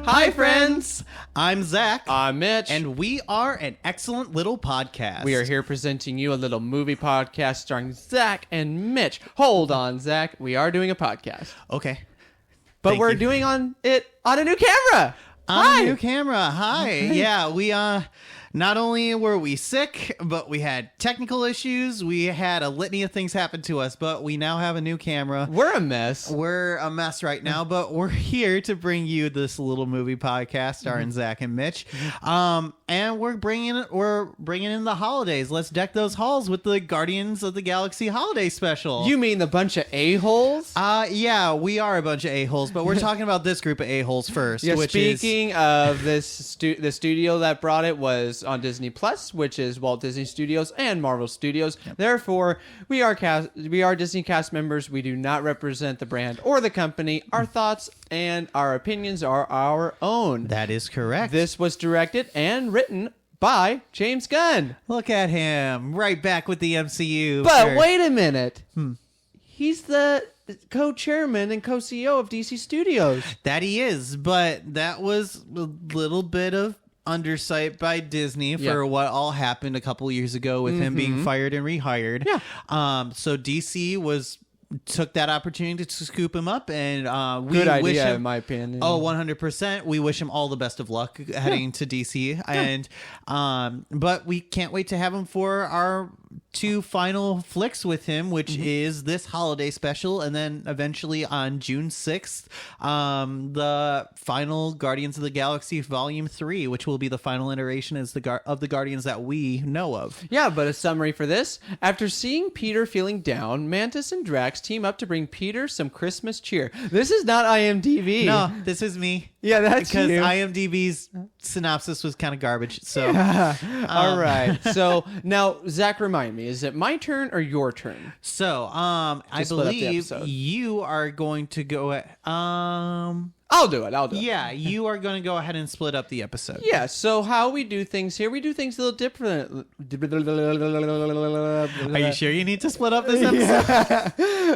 Hi, friends. I'm Zach. I'm Mitch. And we are an excellent little podcast. We are here presenting you a little movie podcast starring Zach and Mitch. Hold on, Zach. We are doing a podcast. Okay. But Thank we're you. doing it on a new camera. On a new camera. Hi. Yeah, we not only were we sick, but we had technical issues. We had a litany of things happen to us, but we now have a new camera. We're a mess. We're a mess right now, but we're here to bring you this little movie podcast starring Zach and Mitch. And we're bringing in the holidays. Let's deck those halls with the Guardians of the Galaxy holiday special. You mean the bunch of a-holes? Yeah, we are a bunch of a-holes, but we're talking about this group of a-holes first. Yeah, which speaking of this, the studio that brought it was on Disney Plus, which is Walt Disney Studios and Marvel Studios. Yep. Therefore, we are Disney cast members. We do not represent the brand or the company. Our thoughts and our opinions are our own. That is correct. This was directed and written by James Gunn. Look at him, right back with the MCU. But wait a minute. He's the co-chairman and co-CEO of DC Studios. That he is, but that was a little bit of undersight by Disney for what all happened a couple years ago with him being fired and rehired. Yeah. So DC took that opportunity to scoop him up, and we Good idea, wish him, in my opinion. Oh, 100%. We wish him all the best of luck heading to DC, and but we can't wait to have him for our two final flicks with him, which is this holiday special, and then eventually on June 6th, the final Guardians of the Galaxy Volume 3, which will be the final iteration of the Guardians that we know of. Yeah, but a summary for this. After seeing Peter feeling down, Mantis and Drax team up to bring Peter some Christmas cheer. This is not IMDb. No, this is me. Yeah, that's because you. IMDb's synopsis was kind of garbage. So, all right. So now, Zach, remind me: is it my turn or your turn? So, I believe you are going to go. I'll do it. Yeah, you are going to go ahead and split up the episode. Yeah, so how we do things here, we do things a little different. Are you sure you need to split up this episode?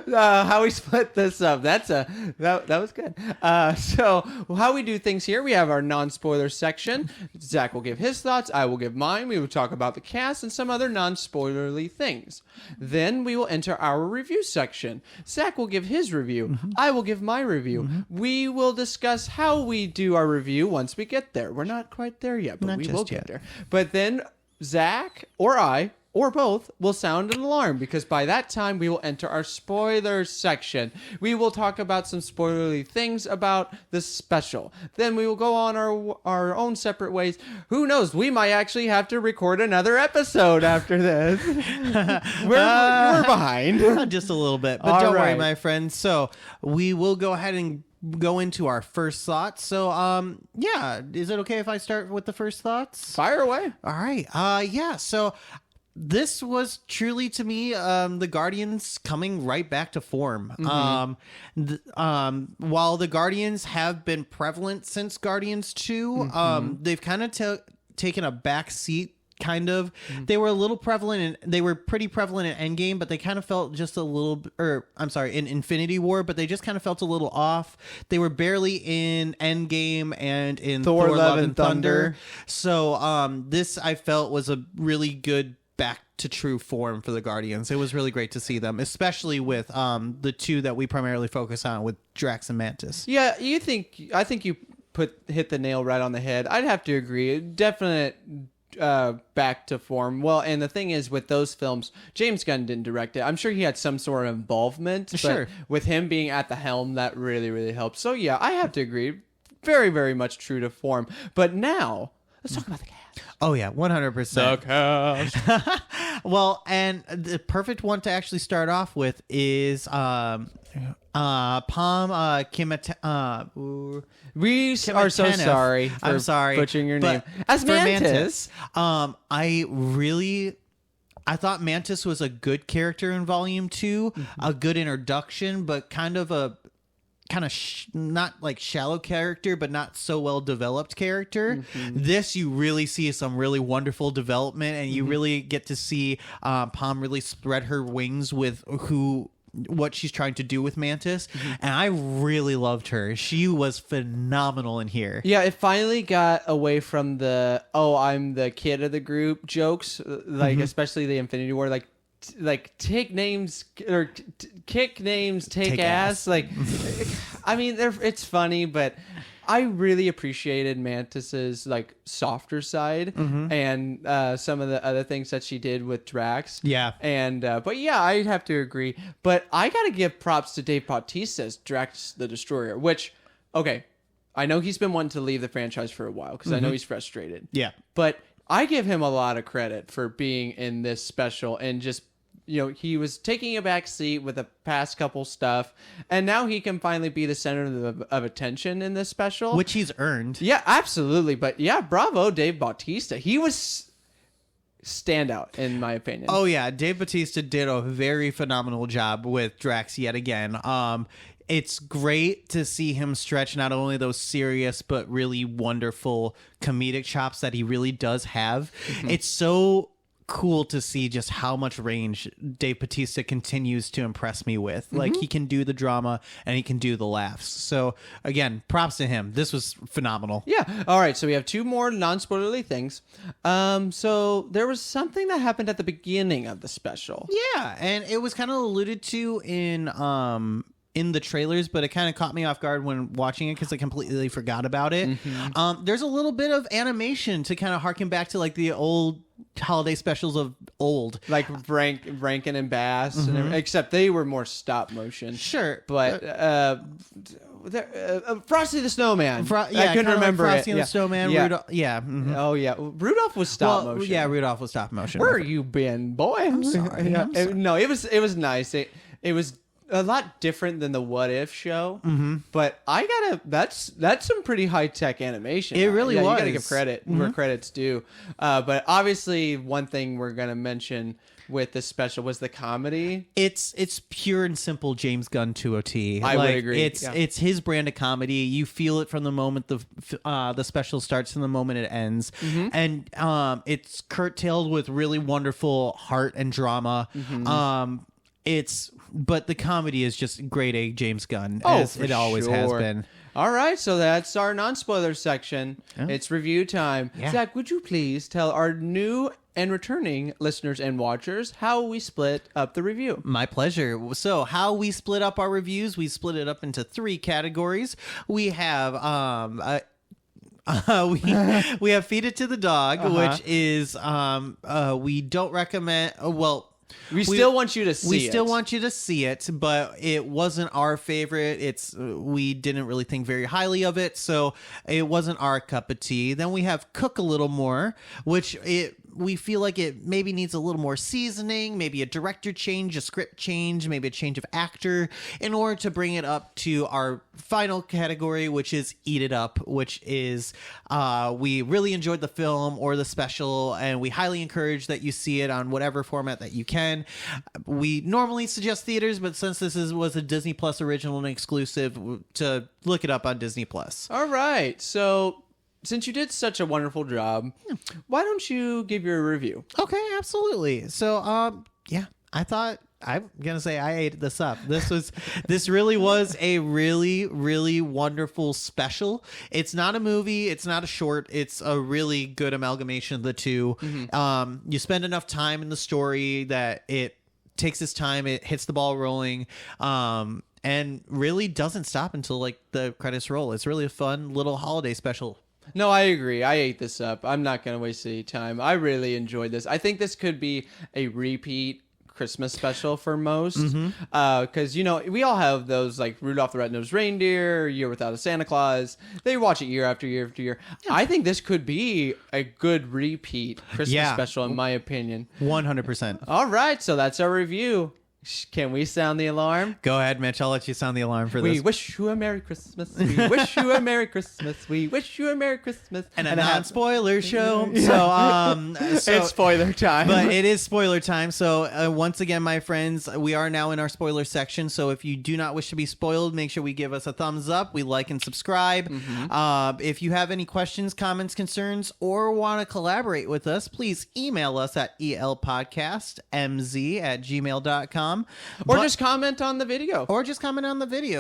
Yeah. How we split this up. That was good. So how we do things here, we have our non-spoiler section. Zach will give his thoughts. I will give mine. We will talk about the cast and some other non-spoilerly things. Then we will enter our review section. Zach will give his review. I will give my review. We will discuss how we do our review once we get there. We're not quite there yet, but we will get there. But then Zach or I or both will sound an alarm, because by that time we will enter our spoiler section. We will talk about some spoilerly things about the special. Then we will go on our own separate ways. Who knows? We might actually have to record another episode after this. We're behind. Just a little bit. But don't worry, my friends. So we will go ahead and go into our first thoughts. So, yeah, is it okay if I start with the first thoughts? Fire away. All right. Yeah. So this was truly, to me, the Guardians coming right back to form. While the Guardians have been prevalent since Guardians 2, they've kind of taken a back seat. Kind of. They were a little prevalent, and they were pretty prevalent in Endgame, but they kind of felt just a little, in Infinity War, but they just kind of felt a little off. They were barely in Endgame and in Thor Love and Thunder. So this, I felt, was a really good back to true form for the Guardians. It was really great to see them, especially with the two that we primarily focus on, with Drax and Mantis. Yeah, I think you hit the nail right on the head. I'd have to agree. Definite back to form. Well, and the thing is, with those films, James Gunn didn't direct it. I'm sure he had some sort of involvement. Sure. But with him being at the helm, that really, really helped. So yeah, I have to agree. Very, very much true to form. But now, let's talk about the cast. Oh yeah, 100%. The cast. Well, and the perfect one to actually start off with is Palm Kimata. We are so sorry. I'm sorry, butchering your name. As Mantis, I thought Mantis was a good character in Volume 2, a good introduction, but kind of not like shallow character, but not so well developed character. This, you really see some really wonderful development, and you really get to see Palm really spread her wings with who what she's trying to do with Mantis, and I really loved her. She was phenomenal in here. Yeah, it finally got away from the I'm the kid of the group jokes, like especially the Infinity War, like take names or kick names, take ass. Like, I mean, it's funny, but I really appreciated Mantis's like softer side and some of the other things that she did with Drax. Yeah. And but yeah, I'd have to agree. But I gotta give props to Dave Bautista as Drax the Destroyer, which, okay, I know he's been wanting to leave the franchise for a while because I know he's frustrated. Yeah. But I give him a lot of credit for being in this special and just, you know, he was taking a back seat with the past couple stuff, and now he can finally be the center of attention in this special. Which he's earned. Yeah, absolutely. But yeah, bravo, Dave Bautista. He was standout, in my opinion. Oh, yeah. Dave Bautista did a very phenomenal job with Drax yet again. It's great to see him stretch not only those serious but really wonderful comedic chops that he really does have. It's so cool to see just how much range Dave Bautista continues to impress me with. Like, he can do the drama and he can do the laughs. So again, props to him. This was phenomenal. Yeah. All right. So we have two more non-spoilerly things. So there was something that happened at the beginning of the special. Yeah, and it was kind of alluded to in the trailers, but it kind of caught me off guard when watching it because I completely forgot about it. There's a little bit of animation to kind of harken back to like the old holiday specials of old, like Rankin and Bass, and except they were more stop motion. Sure, but Frosty the Snowman. I couldn't remember like Frosty it. and the Snowman. Yeah. Rudolph, yeah. Oh yeah, Rudolph was stop motion. Yeah, Rudolph was stop motion. Where you been, boy? I'm sorry. No, it was nice. It was a lot different than the What If show, but that's some pretty high tech animation. It really was. You gotta give credit where credit's due. But obviously, one thing we're gonna mention with this special was the comedy. It's pure and simple James Gunn to a T. I would agree. It's his brand of comedy. You feel it from the moment the special starts to the moment it ends, and it's curtailed with really wonderful heart and drama. But the comedy is just grade A James Gunn, as it always has been. All right, so that's our non-spoiler section. Yeah. It's review time. Yeah. Zach, would you please tell our new and returning listeners and watchers how we split up the review? My pleasure. So how we split up our reviews, we split it up into 3 categories. We have we have Feed It to the Dog, which is we don't recommend. We still want you to see it. We still want you to see it, but it wasn't our favorite. We didn't really think very highly of it, so it wasn't our cup of tea. Then we have Cook a Little More, which we feel like it maybe needs a little more seasoning, maybe a director change, a script change, maybe a change of actor in order to bring it up to our final category, which is Eat It Up, which is we really enjoyed the film or the special, and we highly encourage that you see it on whatever format that you can. We normally suggest theaters, but since this was a Disney Plus original and exclusive, to look it up on Disney Plus. All right, so since you did such a wonderful job, why don't you give your review? Okay, absolutely. So, I thought I'm gonna say I ate this up. This really was a really, really wonderful special. It's not a movie. It's not a short. It's a really good amalgamation of the two. You spend enough time in the story that it takes its time. It hits the ball rolling. And really doesn't stop until like the credits roll. It's really a fun little holiday special. No, I agree. I ate this up. I'm not going to waste any time. I really enjoyed this. I think this could be a repeat Christmas special for most. Because, we all have those like Rudolph the Red-Nosed Reindeer, Year Without a Santa Claus. They watch it year after year after year. Yeah. I think this could be a good repeat Christmas special, in my opinion. 100%. All right. So that's our review. Can we sound the alarm? Go ahead, Mitch. I'll let you sound the alarm for this. We wish you a Merry Christmas. We wish you a Merry Christmas. We wish you a Merry Christmas. And a non-spoiler show. So it's spoiler time. But it is spoiler time. So once again, my friends, we are now in our spoiler section. So if you do not wish to be spoiled, make sure we give us a thumbs up. We like and subscribe. If you have any questions, comments, concerns, or want to collaborate with us, please email us at elpodcastmz@gmail.com. them. Or just comment on the video.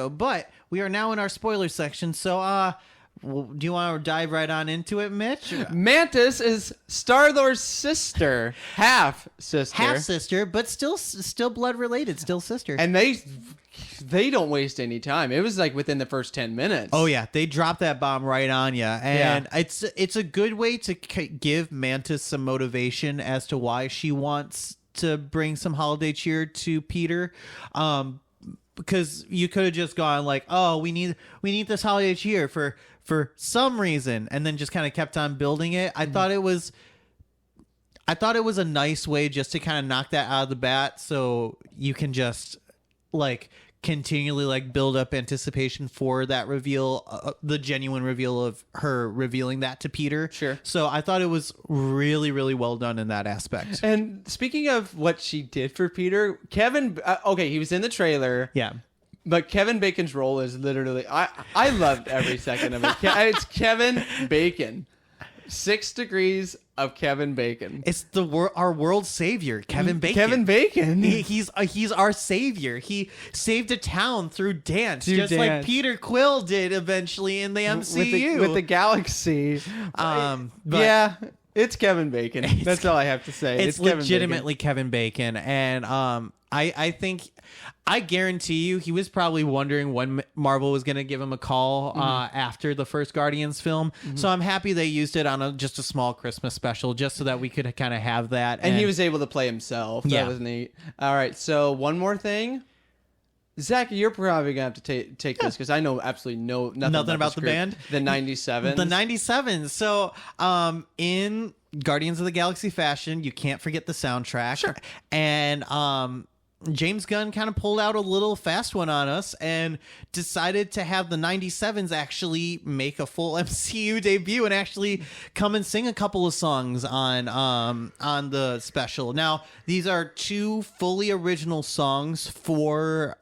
But we are now in our spoiler section. So, do you want to dive right on into it, Mitch? Mantis is Star-Lord's sister. Half sister, but still blood related, still sister. And they don't waste any time. It was like within the first 10 minutes. Oh yeah, they drop that bomb right on you, and it's a good way to give Mantis some motivation as to why she wants to bring some holiday cheer to Peter. Because you could have just gone like, oh, we need this holiday cheer for some reason, and then just kind of kept on building it. I thought it was a nice way just to kind of knock that out of the bat, so you can just like continually like build up anticipation for that reveal, the genuine reveal of her revealing that to Peter. Sure. So I thought it was really, really well done in that aspect. And speaking of what she did for Peter, Kevin, he was in the trailer. Yeah. But Kevin Bacon's role is literally, I loved every second of it. It's Kevin Bacon. 6 degrees of Kevin Bacon. It's our world savior, Kevin Bacon. Kevin Bacon. He's our savior. He saved a town through dance, like dance. Peter Quill did eventually in the MCU with the galaxy. Yeah, it's Kevin Bacon. That's all I have to say. It's legitimately Kevin Bacon, and I guarantee you he was probably wondering when Marvel was going to give him a call after the first Guardians film. So I'm happy they used it on just a small Christmas special just so that we could kind of have that. And he was able to play himself. That was neat. All right, so one more thing. Zach, you're probably going to have to take this because I know absolutely nothing about the band. The 97s. The 97s. So in Guardians of the Galaxy fashion, you can't forget the soundtrack. Sure. And James Gunn kind of pulled out a little fast one on us and decided to have the 97s actually make a full MCU debut and actually come and sing a couple of songs on the special. Now, these are 2 fully original songs for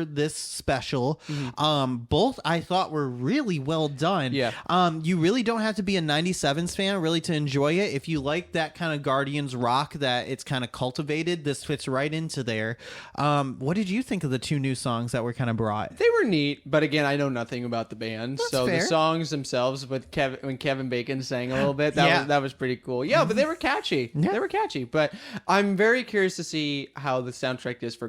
this special. Both I thought were really well done. Yeah. You really don't have to be a 97s fan really to enjoy it. If you like that kind of Guardians rock that it's kind of cultivated, this fits right into there. What did you think of the 2 new songs that were kind of brought? They were neat, but again, I know nothing about the band. That's so fair. The songs themselves when Kevin Bacon sang a little bit, that was pretty cool. Yeah, but they were catchy. Yeah. They were catchy. But I'm very curious to see how the soundtrack is for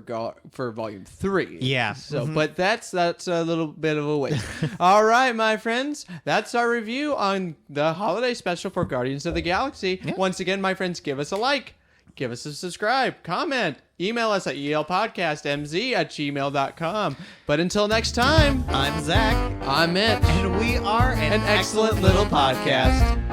Volume 3. Yeah. So, but that's a little bit of a wait. All right, my friends, that's our review on the holiday special for Guardians of the Galaxy. Yeah. Once again, my friends, give us a like. Give us a subscribe, comment, email us at elpodcastmz@gmail.com. But until next time, I'm Zach. I'm Mitch. And we are an An excellent little podcast.